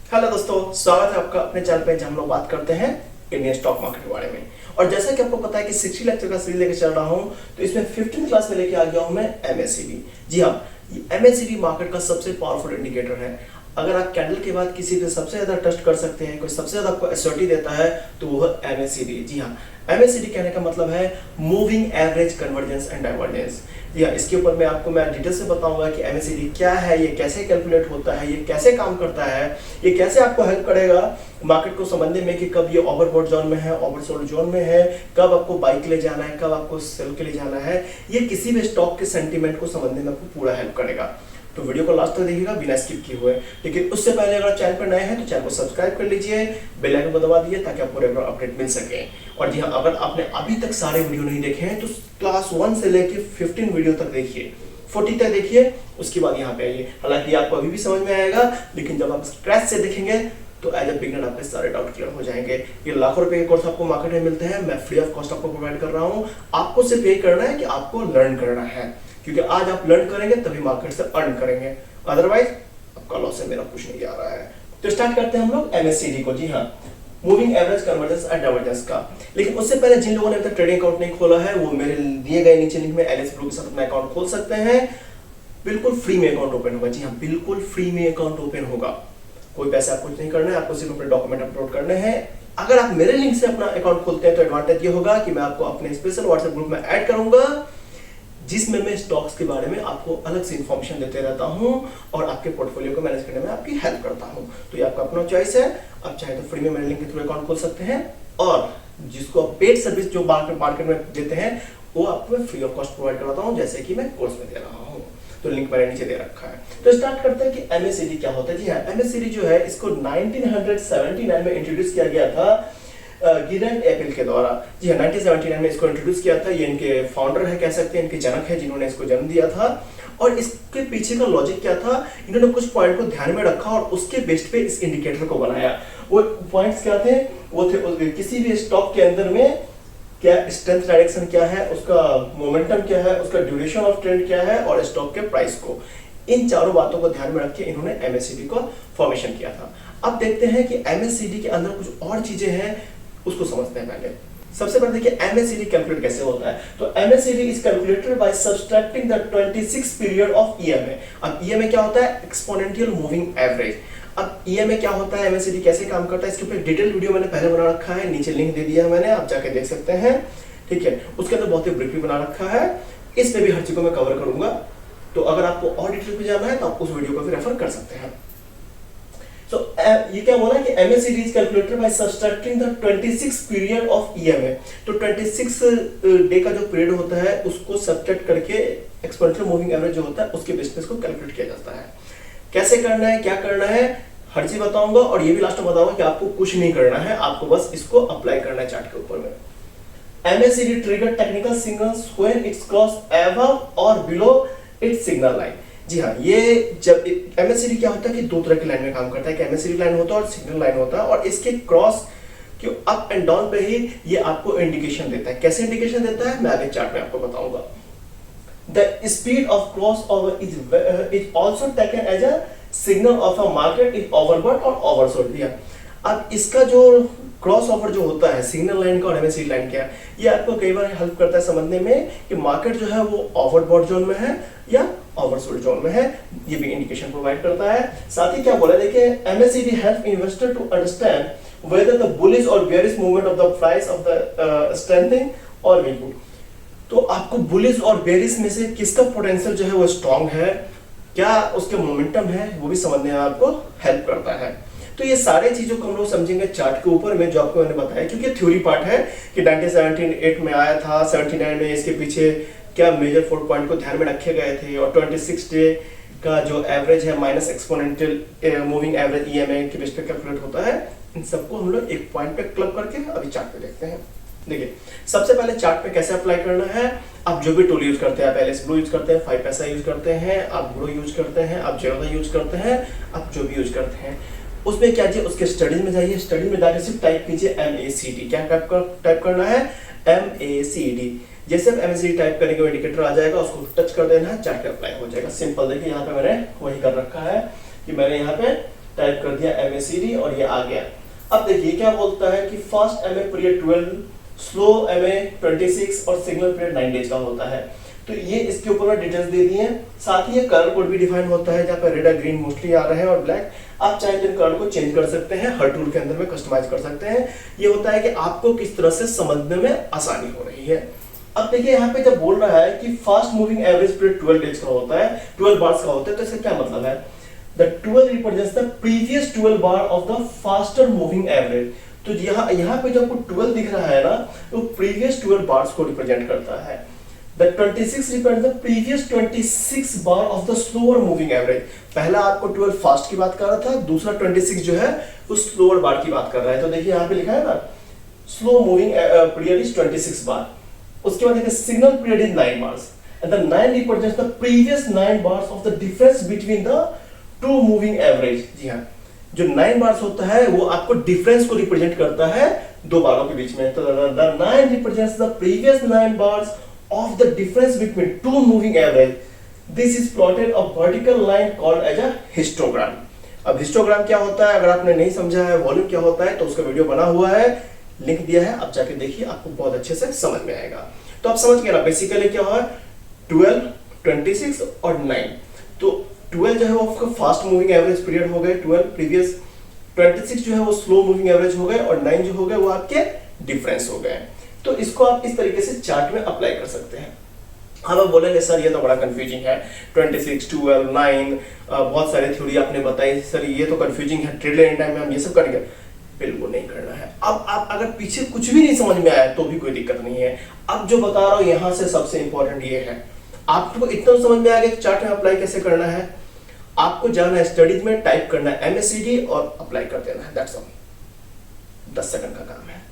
Hello दोस्तों, स्वागत है आपका अपने चैनल पे जहां हम लोग बात करते हैं इंडियन स्टॉक मार्केट के बारे में। और जैसा कि आपको पता है कि 60 लेक्चर का सीरीज लेकर चल रहा हूं, तो इसमें 15th क्लास में लेके आ गया हूं मैं एमएससीडी। जी हाँ, ये एमएससीडी मार्केट का सबसे पावरफुल इंडिकेटर है। अगर आप कैंडल के बाद किसी पे सबसे ज्यादा ट्रस्ट कर सकते हैं, कोई सबसे ज्यादा आपको एसर्टी देता है, तो वो है एमएससीडी। जी हाँ, एमएससीडी कहने का मतलब है moving average convergence and divergence. या इसके ऊपर मैं डिटेल से बताऊंगा कि एमएससीडी क्या है, ये कैसे कैलकुलेट होता है, ये कैसे काम करता है, ये कैसे आपको हेल्प करेगा मार्केट को समझने में कि कब ये ओवरबॉट जोन में है, ओवरसोल्ड जोन में है, कब आपको बाई के लिए जाना है, कब आपको सेल के लिए जाना है। ये किसी भी स्टॉक के सेंटीमेंट को समझने में आपको पूरा हेल्प करेगा। तो वीडियो को लास्ट तक देखिएगा बिना स्किप किए हुए। लेकिन उससे पहले अगर चैनल पर नए हैं तो चैनल को सब्सक्राइब कर लीजिए, बेल आइकन को दबा दीजिए ताकि आपको रेगुलर अपडेट मिल सके। और जी हाँ, अगर आपने अभी तक सारे वीडियो नहीं देखे हैं तो क्लास 1 से लेके 15 वीडियो तक देखिए, 40 तक देखिए, उसके बाद यहाँ पे आइए। हालांकि आपको अभी भी समझ में आएगा, लेकिन जब आप स्क्रैच से देखेंगे तो एज ए बिगिनर आपके सारे डाउट क्लियर हो जाएंगे। ये लाखों रुपए के कोर्स आपको मार्केट में मिलते हैं, मैं फ्री ऑफ कॉस्ट आपको प्रोवाइड कर रहा हूँ। आपको सिर्फ ये करना है कि आपको लर्न करना है, क्योंकि आज आप लर्न करेंगे तभी मार्केट से अर्न करेंगे, अदरवाइज आपका लॉस है, मेरा कुछ नहीं आ रहा है। तो स्टार्ट करते हैं हम लोग एमएससीडी को। जी हाँ, moving average convergence and divergence का। लेकिन उससे पहले जिन लोगों ने अभी तक ट्रेडिंग अकाउंट नहीं खोला है, वो मेरे दिए गए नीचे लिंक में एलएस ब्लू के साथ अपना अकाउंट खोल सकते हैं। बिल्कुल फ्री में अकाउंट ओपन होगा। जी हाँ, बिल्कुल फ्री में अकाउंट ओपन होगा। कोई पैसा आपको कुछ नहीं करना है, आपको सिर्फ अपने डॉक्यूमेंट अपलोड करने हैं। अगर आप मेरे लिंक से अपना अकाउंट खोलते हैं तो एडवांटेज ये होगा कि मैं आपको अपने स्पेशल व्हाट्सएप ग्रुप में ऐड करूंगा, जिसमें मैं स्टॉक्स के बारे में आपको अलग से इंफॉर्मेशन देते रहता हूं और आपके पोर्टफोलियो को मैनेज करने में आपकी हेल्प करता हूं। तो ये आपका अपना चॉइस है। आप चाहे तो फ्री में मेरे लिंक के थ्रू अकाउंट खोल सकते हैं, और जिसको आप पेड सर्विस जो मार्केट में देते हैं वो आपको मैं फ्री ऑफ कॉस्ट प्रोवाइड कराता हूं, जैसे कि मैं कोर्स में दे रहा हूं। तो लिंक मैंने नीचे दे रखा है। तो स्टार्ट करते हैं कि एमएससीडी क्या होता है। जी हाँ, एमएससीडी जो है इसको 1979 में इंट्रोड्यूस किया गया था गिरेंट एपल के द्वारा। जी हाँ, 1979 में इसको इंट्रोड्यूस किया था। ये इनके फाउंडर है, कह सकते हैं इनके जनक है, जिन्होंने इसको जन्म दिया था। और इसके पीछे का लॉजिक क्या था, इन्होंने कुछ पॉइंट को ध्यान में रखा और उसके बेस पे इस इंडिकेटर को बनाया। वो पॉइंट्स क्या थे? वो थे किसी भी स्टॉक के अंदर में क्या स्ट्रेंथ डायरेक्शन क्या है, उसका मोमेंटम क्या है, उसका ड्यूरेशन ऑफ ट्रेंड क्या है, और स्टॉक के प्राइस को। इन चारों बातों को ध्यान में रख के इन्होंने एमएससीडी को फॉर्मेशन किया था। अब देखते हैं कि एमएससीडी के अंदर कुछ और चीजें हैं, उसको समझते हैं पहले। सबसे पहले देखिए एमएससीडी कैलकुलेट कैसे होता है। तो MSCD is calculated by subtracting the 26 period of EMA. अब ईएमए क्या होता है? Exponential moving average. अब ईएमए क्या होता है, एमएससीडी कैसे काम करता है, इसके ऊपर डिटेल वीडियो मैंने पहले बना रखा है, नीचे लिंक दे दिया है मैंने, आप जाके देख सकते हैं। ठीक है, उसके अंदर बहुत ही ब्रीफली बना रखा है, इसमें भी हर चीज को मैं कवर करूंगा। तो अगर आपको और डिटेल में जाना है तो आप उस वीडियो को भी रेफर कर सकते हैं। So, ये क्या बोला कि MACD is calculated by subtracting the 26 period of EMA। तो 26 डे का जो पीरियड होता है उसको सब्ट्रैक्ट करके एक्सपोनेंशियल मूविंग एवरेज जो होता है उसके बेस पे इसको कैलकुलेट किया जाता है। कैसे करना है, क्या करना है, हर चीज बताऊंगा। और ये भी लास्ट में बताऊंगा कि आपको कुछ नहीं करना है, आपको बस इसको अप्लाई करना है चार्ट के ऊपर में। MACD trigger technical signals when it's cross above or below its signal line। जी हाँ, ये जब एमएससीडी क्या होता है कि दो तरह की लाइन में काम करता है, कि एमएससीडी लाइन होता है और सिग्नल लाइन होता है, और इसके क्रॉस के अप एंड डाउन पे ही ये आपको इंडिकेशन देता है। कैसे इंडिकेशन देता है मैं आगे चार्ट में आपको बताऊंगा। The speed of cross over is also taken as a signal of a market is overbought और ओवरसोल्ड। अब इसका जो क्रॉस ओवर जो होता है सिग्नल लाइन का और एमएससीडी लाइन का, ये आपको कई बार हेल्प करता है समझने में कि मार्केट जो है वो ओवरबॉट जोन में है या ओवरसोल्ड जोन में है। ये भी इंडिकेशन प्रोवाइड करता है। साथ ही क्या बोला, देखिए MSCD help investor to understand whether the bullish और bearish movement of the price of the strengthening और वीकनिंग। तो आपको बुलिश और बेयरिश में से किसका पोटेंशियल जो है वो स्ट्रांग है, क्या उसके मोमेंटम है, वो भी समझने में आपको हेल्प करता है। तो ये सारे चीजों को हम लोग समझेंगे चार्ट के ऊपर में, जो आपको मैंने बताया, क्योंकि थ्योरी पार्ट है कि 1978 में आया था, 79 में इसके पीछे क्या मेजर 4 पॉइंट को ध्यान में रखे गए थे, और 26 डे का जो एवरेज है minus exponential moving average EMA के बेस पे कैलकुलेट होता है। इन सबको हम लोग एक पॉइंट पे क्लब करके अभी चार्ट पे देखते हैं। देखिए सबसे पहले चार्ट पे कैसे अप्लाई करना है। आप जो भी टूल यूज करते हैं, आप एलएस ब्लू यूज करते हैं, 5 पैसा यूज करते हैं, आप ग्रो यूज करते हैं, आप जेरोदा यूज करते हैं, आप जो भी यूज करते हैं, उसमें क्या चाहिए, उसके स्टडीज में जाइए। स्टडी में जाकर सिर्फ टाइप कीजिए MACD। क्या टाइप करना है? MACD। जैसे आप MACD टाइप करने के इंडिकेटर आ जाएगा, उसको टच कर देना है, चार्ट पे अप्लाई हो जाएगा। सिंपल। देखिए यहाँ पे मैंने वही कर रखा है कि मैंने यहाँ पे टाइप कर दिया MACD और ये आ गया। अब देखिए क्या बोलता है कि fast MA period 12, slow MA 26 और सिग्नल पीरियड 9 डेज का होता है। तो ये इसके ऊपर में डिटेल्स दे दी हैं। साथ ही ये कलर कोड भी डिफाइन होता है, जहाँ पर रेड और ग्रीन मोस्टली आ रहे हैं और ब्लैक। आप चाहे तो कलर को चेंज कर सकते हैं, हर टूल के अंदर में कस्टमाइज कर सकते हैं। ये होता है कि आपको किस तरह से समझने में आसानी हो रही है। अब देखिए यहाँ पे जब बोल रहा है कि fast moving average period 12 days का होता है, 12 बार्स का होता है, तो इसका क्या मतलब है? The 12 represents the previous 12 bar of the faster moving average। तो यहाँ पे जो आपको 12 दिख रहा है ना, वो previous 12 bars को रिप्रेजेंट करता है। The 26 represents the previous 26 bar of the slower moving average। पहला आपको 12 फास्ट की बात कर रहा था, दूसरा 26 जो है वो स्लोअर बार की बात कर रहा है। तो देखिए यहाँ पे लिखा है ना, slow moving period is 26 bar. उसके बाद देखिए signal period is 9 bars and the 9 represents the previous 9 bars of the difference between the two moving average. जी हाँ, जो 9 बार्स होता है वो आपको डिफरेंस को रिप्रेजेंट करता है दो बारों के बीच में। तो the 9 represents the previous 9 bars of the difference between two moving average. This is plotted a vertical line called as a histogram. अब हिस्टोग्राम क्या होता है, अगर आपने नहीं समझा है वॉल्यूम क्या होता है, तो उसका वीडियो बना हुआ है, लिंक दिया है, आप जाके देखिए, आपको बहुत अच्छे से समझ में आएगा। तो आप समझ गए ना, बेसिकली क्या हुआ, 12, 26 और 9। तो 12 जो है वो आपका फास्ट मूविंग एवरेज पीरियड हो गए 12 प्रीवियस, 26 जो है वो स्लो मूविंग एवरेज हो गए और 9 जो हो गए वो आपके डिफरेंस हो गए। तो इसको आप इस तरीके से चार्ट में अप्लाई कर सकते हैं। अब आप बोलेंगे सर ये तो बड़ा कंफ्यूजिंग है, 26, 12, 9 बहुत सारी थ्योरी आपने बताई, सर ये तो कंफ्यूजिंग है, ट्रेड लाइन टाइम में हम ये सब करेंगे? बिल्कुल नहीं करना है। अब आप अगर पीछे कुछ भी नहीं समझ में आया तो भी कोई दिक्कत नहीं है। अब जो बता रहा हूं यहां से सबसे इंपॉर्टेंट ये है, आपको इतना समझ में आ गया कि चार्ट में अप्लाई कैसे करना है। आपको जाना है स्टडीज में, टाइप करना है MACD और अप्लाई कर देना है, दैट्स ऑल। 10 सेकंड का काम है।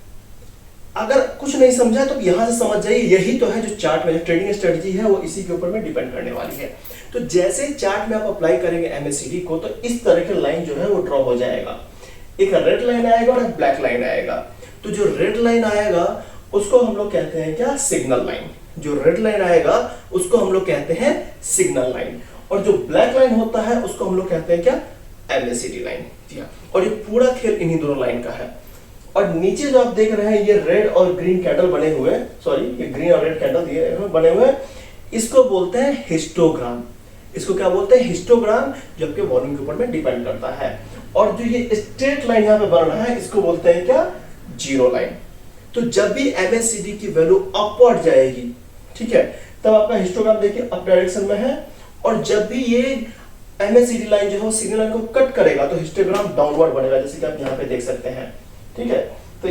अगर कुछ नहीं समझा तो यहां से समझ जाइए, यही तो है जो चार्ट में जो ट्रेडिंग स्ट्रेटजी है वो इसी के ऊपर में डिपेंड करने वाली है। तो जैसे चार्ट में आप अप्लाई करेंगे MACD को, तो इस तरह के लाइन जो है वो ड्रॉ हो जाएगा। एक रेड लाइन आएगा और एक ब्लैक लाइन आएगा। तो जो रेड लाइन आएगा उसको हम लोग कहते हैं क्या, सिग्नल लाइन। जो रेड लाइन आएगा उसको हम लोग कहते हैं सिग्नल लाइन, और जो ब्लैक लाइन होता है उसको हम लोग कहते हैं क्या, MACD लाइन। जी हाँ, और ये पूरा खेल इन्हीं दोनों लाइन का है। और नीचे जो आप देख रहे हैं ये रेड और ग्रीन कैंडल बने हुए, सॉरी ये ग्रीन और रेड कैंडल बने हुए, इसको बोलते हैं हिस्टोग्राम। इसको क्या बोलते हैं, हिस्टोग्राम, जो आपके वॉल्यूम के ऊपर में डिपेंड करता है। और जो ये स्ट्रेट लाइन यहाँ पे बन रहा है इसको बोलते हैं क्या, जीरो लाइन। तो जब भी MACD की वैल्यू अपवर्ड जाएगी, ठीक है, तब आपका हिस्टोग्राम देखिए अप डायरेक्शन में है। और जब भी ये MACD लाइन जो है सिग्नल लाइन को कट करेगा तो हिस्टोग्राम डाउनवर्ड बनेगा, जैसे कि आप यहाँ पे देख सकते हैं। ठीक है, तो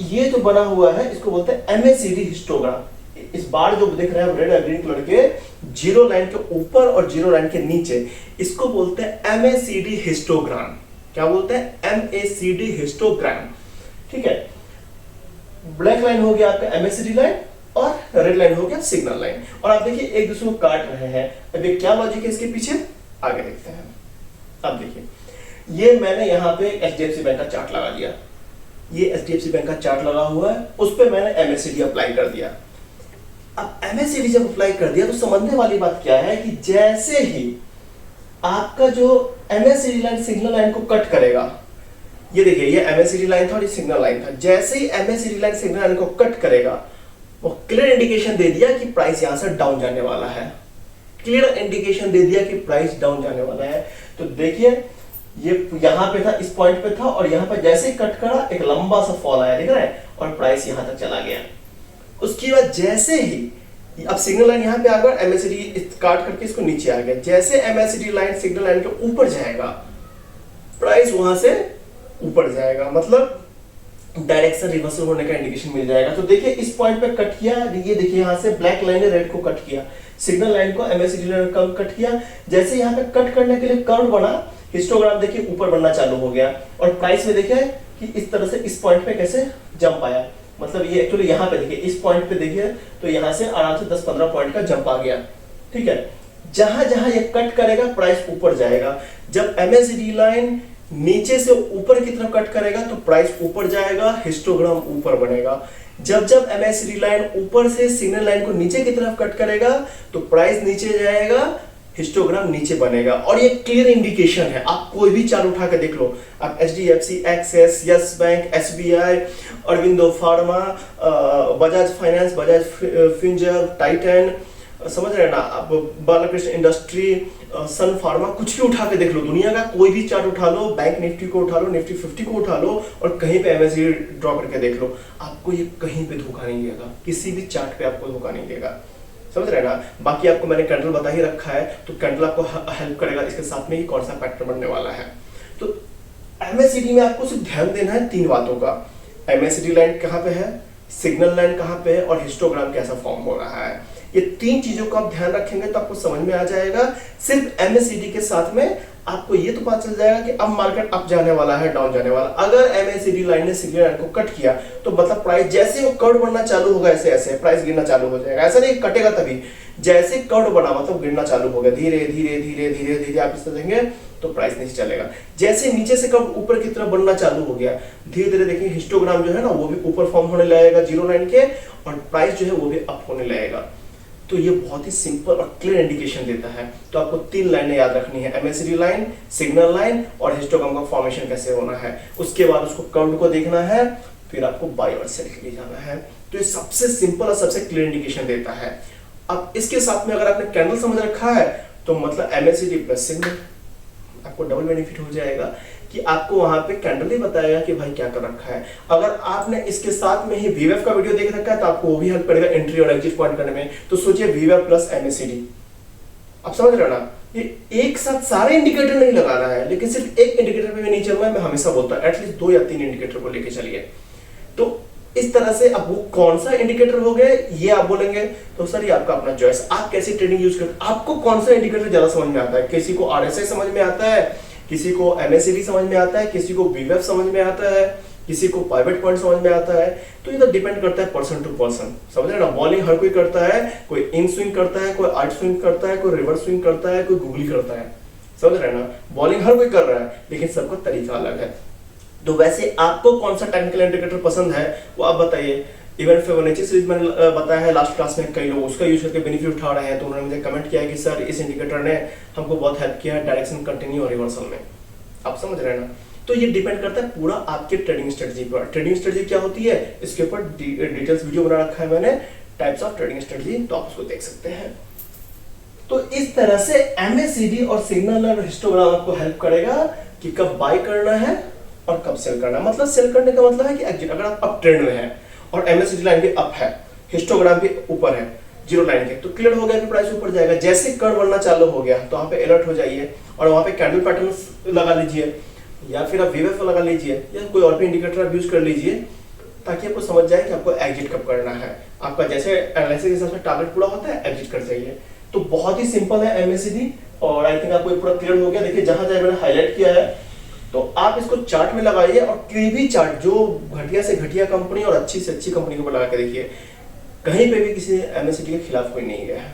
ये जो बना हुआ है इसको बोलते हैं MACD हिस्टोग्राम। इस बार जो देख रहे हैं रेड और ग्रीन कलर के, जीरो लाइन के ऊपर और जीरो लाइन के नीचे, इसको बोलते हैं MACD हिस्टोग्राम। क्या बोलते हैं, MACD हिस्टोग्राम। ठीक है, ब्लैक लाइन हो गया आपका MACD लाइन और रेड लाइन हो गया सिग्नल लाइन। और आप देखिए एक दूसरे को काट रहे हैं। अब ये क्या लॉजिक है इसके पीछे, आगे देखते हैं। अब देखिए, ये मैंने यहाँ पे HDFC बैंक का चार्ट लगा दिया, ये HDFC बैंक का चार्ट लगा हुआ है, उस पर मैंने MACD अप्लाई कर दिया। अब MACD जब अप्लाई कर दिया तो समझने वाली बात क्या है कि जैसे ही आपका जो MACD लाइन सिग्नल लाइन को कट करेगा, ये देखिए ये MACD लाइन था और ये सिग्नल लाइन था, जैसे ही MACD लाइन सिग्नल लाइन को कट करेगा वो क्लियर इंडिकेशन दे दिया कि प्राइस यहां से डाउन जाने वाला है। क्लियर इंडिकेशन दे दिया कि प्राइस डाउन जाने वाला है। तो देखिए ये यहां पे था, इस पॉइंट पे था, और यहां पे जैसे ही कट करा एक लंबा सा फॉल आया, दिख रहा है, और प्राइस यहां तक चला गया। उसके बाद जैसे ही अब सिग्नल लाइन यहाँ पे आ गया, MACD काट करके इसको नीचे आ गया, जैसे MACD लाइन सिग्नल लाइन के ऊपर जाएगा प्राइस वहां से ऊपर जाएगा, मतलब डायरेक्शन रिवर्सल होने का इंडिकेशन मिल जाएगा। तो देखिए इस पॉइंट पे कट किया, ये देखिए यहाँ से ब्लैक लाइन ने रेड को कट किया, सिग्नल लाइन को MACD लाइन को कट किया। जैसे यहाँ पे कट करने के लिए कर्व बना, हिस्टोग्राम देखिए ऊपर बनना चालू हो गया, और प्राइस में देखिए कि इस तरह से इस पॉइंट पे कैसे जंप आया। मतलब ये एक्चुअली यहाँ पे देखिए, इस पॉइंट पे देखिए तो यहाँ से आराम से 10-15 पॉइंट का जंप आ गया। ठीक है, जहां जहां ये कट करेगा प्राइस ऊपर जाएगा। जब MACD लाइन नीचे से ऊपर की तरफ कट करेगा तो प्राइस ऊपर जाएगा, हिस्टोग्राम ऊपर बनेगा। जब जब MACD लाइन ऊपर से सिग्नल लाइन को नीचे की तरफ कट करेगा तो प्राइस नीचे जाएगा, हिस्टोग्राम नीचे बनेगा और ये क्लियर इंडिकेशन है। आप कोई भी चार्ट उठा के देख लो, आप HDFC, Axis, Yes Bank, SBI, Aurobindo Pharma, Bajaj Finance, Bajaj Finserv, Titan, समझ रहे हैं ना आप, बालाकृष्ण इंडस्ट्री, सन फार्मा, कुछ भी उठा के देख लो, दुनिया का कोई भी चार्ट उठा लो, बैंक निफ्टी को उठा लो, निफ्टी 50 को उठा लो और कहीं पे MACD ड्रॉ करके देख लो, आपको ये कहीं पे धोखा नहीं देगा, किसी भी चार्ट पे आपको धोखा नहीं देगा, समझ रहे हैं ना। बाकी आपको मैंने कैंडल बता ही रखा है, तो कैंडल आपको हेल्प करेगा इसके साथ में कि कौन सा पैटर्न बनने वाला है। तो MACD में आपको सिर्फ ध्यान देना है 3 बातों का, MACD लाइन कहाँ पे है, सिग्नल लाइन कहाँ पे है और हिस्टोग्राम कैसा फॉर्म हो रहा है। ये 3 चीजों को आप ध्यान रखेंगे तो आपको समझ में आ जाएगा। सिर्फ MACD के साथ में आपको ये तो पता चल जाएगा कि अब मार्केट अप जाने वाला है, डाउन जाने वाला। अगर MACD लाइन ने सिग्नल लाइन को कट किया तो मतलब प्राइस जैसे वो कर्व बनना चालू होगा ऐसे ऐसे प्राइस गिरना चालू हो जाएगा। ऐसा नहीं कटेगा तभी, जैसे कर्व बना मतलब गिरना चालू हो गया, धीरे धीरे धीरे धीरे धीरे आप इस तरह देंगे तो प्राइस नीचे चलेगा। जैसे नीचे से कर्व ऊपर की तरफ बनना चालू हो गया, धीरे धीरे देखिए हिस्टोग्राम जो है ना वो भी ऊपर फॉर्म होने लगेगा जीरो लाइन के और प्राइस जो है वो भी अप होने लगेगा। तो ये बहुत ही सिंपल और क्लियर इंडिकेशन देता है। तो आपको 3 लाइनें याद रखनी है, MACD लाइन, सिग्नल लाइन और हिस्टोग्राम का फॉर्मेशन कैसे होना है। उसके बाद उसको कर्व को देखना है, फिर आपको बाय और सेल के लिए जाना है। तो ये सबसे सिंपल और सबसे क्लियर इंडिकेशन देता है। अब इसके साथ में अगर आपने कैंडल समझ रखा है तो मतलब MACD प्लस सिग्नल, आपको डबल बेनिफिट हो जाएगा कि आपको वहां पे कैंडल ही बताएगा कि भाई क्या कर रखा है। अगर आपने इसके साथ में ही VWAP का वीडियो देख रखा है तो आपको वो भी हेल्प करेगा एंट्री और एग्जिट पॉइंट करने में। तो सोचिए VWAP प्लस MACD, आप समझ रहे हो ना, ये एक साथ सारे इंडिकेटर नहीं लगाना है, लेकिन सिर्फ एक इंडिकेटर पे भी नहीं चलना है। मैं हमेशा बोलता हूँ एटलीस्ट 2 या 3 इंडिकेटर को लेके चलिए। तो इस तरह से अब वो कौन सा इंडिकेटर हो गया ये आप बोलेंगे तो सर ये आपका अपना चॉइस, आप कैसी ट्रेडिंग यूज करते, आपको कौन सा इंडिकेटर ज्यादा समझ में आता है। किसी को RSI समझ में आता है, किसी को MACD समझ में आता है, किसी को VWAP समझ में आता है, किसी को पाइवट पॉइंट समझ में आता है। तो ये तो डिपेंड करता है पर्सन टू पर्सन, समझ रहे ना। बॉलिंग हर कोई करता है, कोई इन स्विंग करता है, कोई आउट स्विंग करता है, कोई रिवर्स स्विंग करता है, कोई गूगली करता है, समझ रहे ना। बॉलिंग हर कोई कर रहा है लेकिन सबका तरीका अलग है। तो वैसे आपको कौन सा टेक्निकल इंडिकेटर पसंद है वो आप बताइए। इवन फिबोनाची सीरीज मैंने बताया है लास्ट क्लास में, कई लोग उसका यूज करके बेनिफिट उठा रहे हैं। तो उन्होंने मुझे कमेंट किया कि सर इस इंडिकेटर ने हमको बहुत हेल्प किया है डायरेक्शन कंटिन्यू और रिवर्सल में, आप समझ रहे हैं ना। तो ये डिपेंड करता है पूरा आपके ट्रेडिंग स्ट्रेटजी पर। ट्रेडिंग स्ट्रेटजी क्या होती है इसके ऊपर डिटेल्स वीडियो बना रखा है मैंने, टाइप्स ऑफ ट्रेडिंग स्ट्रेटजी, तो आप उसको देख सकते हैं। तो इस तरह से MACD और सिग्नल और हिस्टोग्राम आपको हेल्प करेगा कि कब बाय करना है और कब सेल करना है। मतलब सेल करने का मतलब है कि एग्जिट, अगर आप अप ट्रेंड में हैं और MACD लाइन भी अप है, हिस्टोग्राम भी ऊपर है जीरो लाइन के, तो क्लियर हो गया कि प्राइस ऊपर जाएगा। जैसे कर्व बनना चालू हो गया तो वहां पे अलर्ट हो जाइए और वहां पे कैंडल पैटर्न लगा लीजिए या फिर आप VWAP लगा लीजिए या कोई और भी इंडिकेटर आप यूज कर लीजिए ताकि आपको समझ जाए कि आपको एग्जिट कब करना है। आपका जैसे एनालिसिस के हिसाब से टारगेट पूरा होता है एग्जिट कर जाइए। तो बहुत ही सिंपल है MACD और आई थिंक आपको पूरा क्लियर हो गया। देखिए जहां जहां मैंने हाईलाइट किया है तो आप इसको चार्ट में लगाइए और कोई भी चार्ट जो घटिया से घटिया कंपनी और अच्छी से अच्छी कंपनी को लगा के देखिए, कहीं पे भी किसी MACD के खिलाफ कोई नहीं गया है,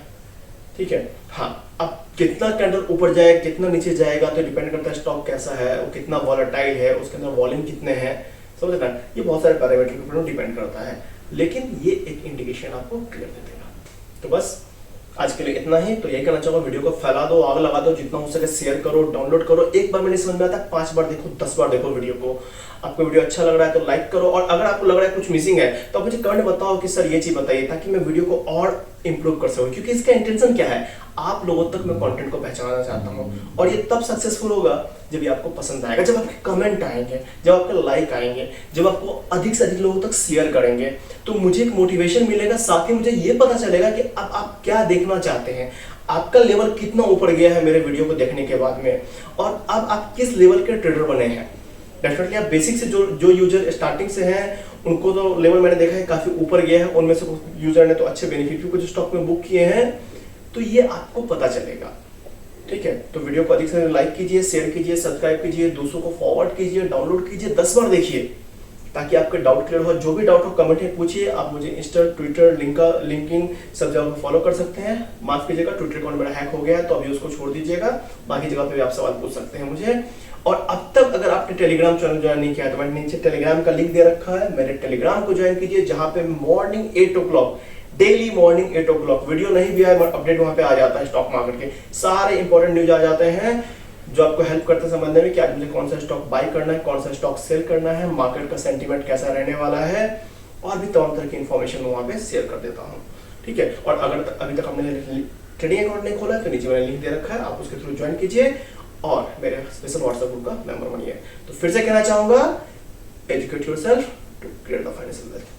ठीक है। हाँ, अब कितना कैंडल ऊपर जाए कितना नीचे जाएगा तो डिपेंड करता है स्टॉक कैसा है, वो कितना वॉलेटाइल है, उसके अंदर वॉल्यूम कितने हैं, समझ रहे हैं। ये बहुत सारे पैरामीटर के ऊपर डिपेंड करता है, लेकिन ये एक इंडिकेशन आपको क्लियर दे देगा। तो बस आज के लिए इतना ही। तो यही कहना चाहूंगा, वीडियो को फैला दो, आग लगा दो, जितना हो सके शेयर करो, डाउनलोड करो। एक बार में नहीं समझ में आता 5 बार देखो, 10 बार देखो वीडियो को। आपको वीडियो अच्छा लग रहा है तो लाइक करो और अगर आपको लग रहा है कुछ मिसिंग है तो आप मुझे कमेंट बताओ कि सर ये चीज बताइए ताकि मैं वीडियो को और इंप्रूव कर सकूं। क्योंकि इसका इंटेंशन क्या है, आप लोगों तक मैं कंटेंट को पहचानना चाहता हूं और ये तब सक्सेसफुल होगा जब ये आपको पसंद आएगा, जब आपके कमेंट आएंगे, जब आपके लाइक आएंगे, जब आपको अधिक से अधिक लोगों तक शेयर करेंगे तो मुझे एक मोटिवेशन मिलेगा। साथ ही मुझे ये पता चलेगा कि अब आप क्या देखना चाहते हैं, आपका लेवल कितना ऊपर गया है मेरे वीडियो को देखने के बाद में, और अब आप किस लेवल के ट्रेडर बने हैं। डेफिनेटली आप बेसिक से जो यूजर स्टार्टिंग से हैं उनको तो लेवल मैंने देखा है काफी ऊपर गया है, उनमें से यूजर ने तो अच्छे बेनिफिट भी कुछ स्टॉक में बुक किए हैं, तो ये आपको पता चलेगा, ठीक है। तो वीडियो को अधिक से लाइक कीजिए, शेयर कीजिए, सब्सक्राइब कीजिए, दूसरों को फॉरवर्ड कीजिए, डाउनलोड कीजिए, 10 बार देखिए ताकि आपके डाउट क्लियर हो। जो भी डाउट हो कमेंट में पूछिए। आप मुझे इंस्टा, ट्विटर, लिंक्डइन सब जगह फॉलो कर सकते हैं। माफ कीजिएगा ट्विटर अकाउंट मेरा हैक हो गया है तो अभी उसको छोड़ दीजिएगा, बाकी जगह पे भी आप सवाल पूछ सकते हैं मुझे। और अब तक अगर आपने टेलीग्राम चैनल ज्वाइन नहीं किया है तो मैंने नीचे टेलीग्राम का लिंक दे रखा है, मेरे टेलीग्राम को ज्वाइन कीजिए जहां पे morning 8 o'clock daily morning 8 o'clock। Video नहीं भी आए अपडेट वहां पे आ जाता है, स्टॉक मार्केट के सारे इंपॉर्टेंट न्यूज आ जाते हैं जो आपको हेल्प करते हैं समझने में कि आज मुझे कौन सा स्टॉक बाय करना है, कौन सा स्टॉक सेल करना है, मार्केट का सेंटीमेंट कैसा रहने वाला है, और भी तमाम तरह की इन्फॉर्मेशन मैं वहां पे शेयर कर देता हूँ। ठीक है, और अगर अभी तक हमने ट्रेडिंग अकाउंट नहीं खोला तो नीचे मैंने लिंक दे रखा है, आप उसके थ्रू ज्वाइन कीजिए और मेरे स्पेशल व्हाट्सएप ग्रुप का मेंबर बनिए। तो फिर से कहना चाहूंगा, educate yourself to create the financial wealth.